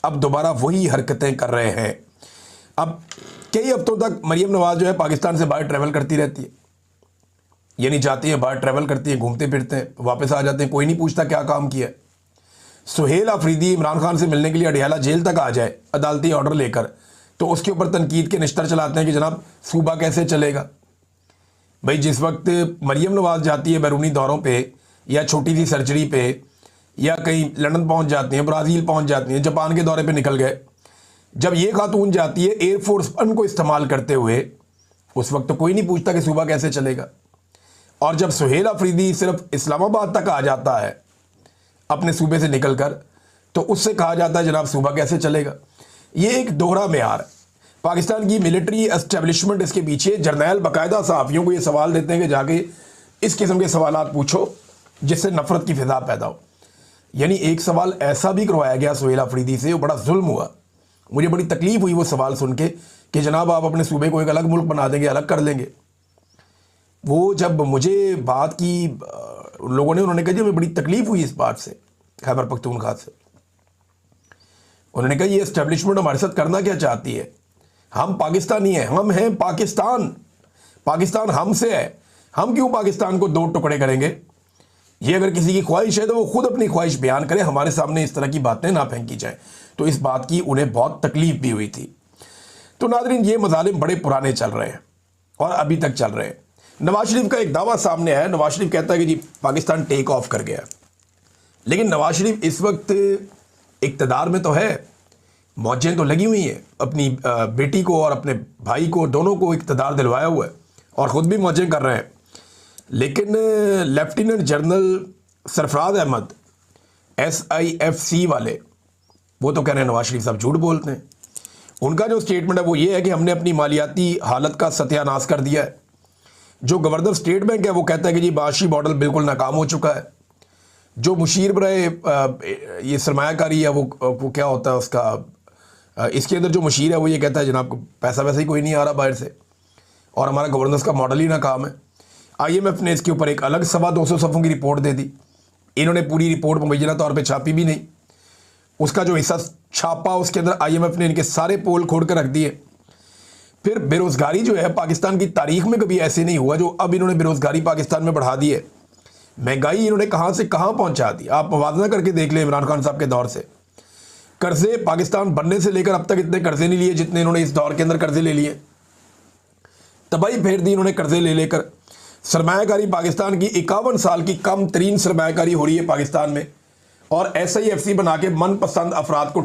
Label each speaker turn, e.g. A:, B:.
A: अब दोबारा वही हरकतें कर रहे हैं। अब कई हफ्तों तक मरियम नवाज जो है पाकिस्तान से बाहर ट्रैवल करती रहती है, यानी जाती है बाहर, ट्रैवल करती है, घूमते फिरते हैं, वापस आ जाते हैं, कोई नहीं पूछता क्या काम किया। सुहेल अफरीदी इमरान खान से मिलने के लिए अडियाला जेल तक आ जाए अदालती ऑर्डर लेकर, तो उसके ऊपर तनकीद के निश्तर चलाते हैं कि जनाब सूबा कैसे चलेगा। भाई जिस वक्त मरियम नवाज जाती है बैरूनी दौरों पे या छोटी सी सर्जरी पे या कहीं लंदन पहुंच जाती हैं, ब्राज़ील पहुंच जाती हैं, जापान के दौरे पे निकल गए, जब ये खातून जाती है एयरफोर्स वन को इस्तेमाल करते हुए, उस वक्त तो कोई नहीं पूछता कि सूबा कैसे चलेगा। और जब सुहेल अफरीदी सिर्फ इस्लामाबाद तक आ जाता है अपने सूबे से निकलकर, तो उससे कहा जाता है जनाब सूबा कैसे चलेगा। ये एक दोहरा मेयार है। पाकिस्तान की मिलिट्री एस्टेब्लिशमेंट इसके पीछे, जर्नैल बाकायदा सहाफ़ियों को ये सवाल देते हैं कि जाके इस किस्म के सवालात पूछो जिससे नफरत की फिजा पैदा हो। यानी एक सवाल ऐसा भी करवाया गया सुहेल अफरीदी से, वो बड़ा जुल्म हुआ। मुझे बड़ी तकलीफ हुई वो सवाल सुन के कि जनाब आप अपने सूबे को एक अलग मुल्क बना देंगे, अलग कर लेंगे। वो जब मुझे बात की लोगों ने, उन्होंने कहा जी हमें बड़ी तकलीफ हुई इस बात से, खैबर पख्तूनख्वा से। उन्होंने कहा ये एस्टेब्लिशमेंट हमारे साथ करना क्या चाहती है, हम पाकिस्तानी हैं, हम हैं पाकिस्तान, पाकिस्तान हमसे है, हम क्यों पाकिस्तान को दो टुकड़े करेंगे। ये अगर किसी की ख्वाहिश है तो वो खुद अपनी ख्वाहिश बयान करे, हमारे सामने इस तरह की बातें ना फेंकी जाएं। तो इस बात की उन्हें बहुत तकलीफ भी हुई थी। तो नाज़रीन ये मज़ालिम बड़े पुराने चल रहे हैं और अभी तक चल रहे हैं। नवाज शरीफ का एक दावा सामने आया, नवाज शरीफ कहता है कि जी पाकिस्तान टेक ऑफ कर गया, लेकिन नवाज शरीफ इस वक्त इक़्तिदार में तो है, मौजें तो लगी हुई हैं, अपनी बेटी को और अपने भाई को, दोनों को इक़्तिदार दिलवाया हुआ है और ख़ुद भी मौजें कर रहे हैं। लेकिन lieutenant general Sarfaraz Ahmad SIFC वाले, वो तो कह रहे हैं नवाज शरीफ साहब झूठ बोलते हैं। उनका जो स्टेटमेंट है वो ये है कि हमने अपनी मालियाती हालत का सत्यानाश कर दिया है। जो गवर्नर स्टेट बैंक है वो कहता है कि जी माशी मॉडल बिल्कुल नाकाम हो चुका है। जो मुशीर बराए ये सरमायाकारी है वो क्या होता है उसका, इसके अंदर जो मुशीर है वो ये कहता है जनाब पैसा वैसे ही कोई नहीं आ रहा बाहर से और हमारा गवर्नेंस का मॉडल ही नाकाम है। IMF ने इसके ऊपर एक अलग 225 सफ़ों की रिपोर्ट दे दी। इन्होंने पूरी रिपोर्ट मुबैना तौर पे छापी भी नहीं, उसका जो हिस्सा छापा उसके अंदर IMF ने इनके सारे पोल खोल कर रख दिए। फिर बेरोज़गारी जो है पाकिस्तान की तारीख में कभी ऐसे नहीं हुआ जो अब इन्होंने बेरोज़गारी पाकिस्तान में बढ़ा दी है। महंगाई इन्होंने कहाँ से कहाँ पहुँचा दी, आप मुवाज़ना करके देख लें इमरान खान साहब के दौर से। कर्जे पाकिस्तान बनने से लेकर अब तक इतने कर्जे नहीं लिए जितने इन्होंने इस दौर के अंदर कर्जे ले लिए। तबाही फेर दी इन्होंने कर्जे ले लेकर। सरमायाकारी पाकिस्तान की 51 साल की कम तरीन सरमायाकारी हो रही है पाकिस्तान में, और SIFC बना के मनपसंद अफराद को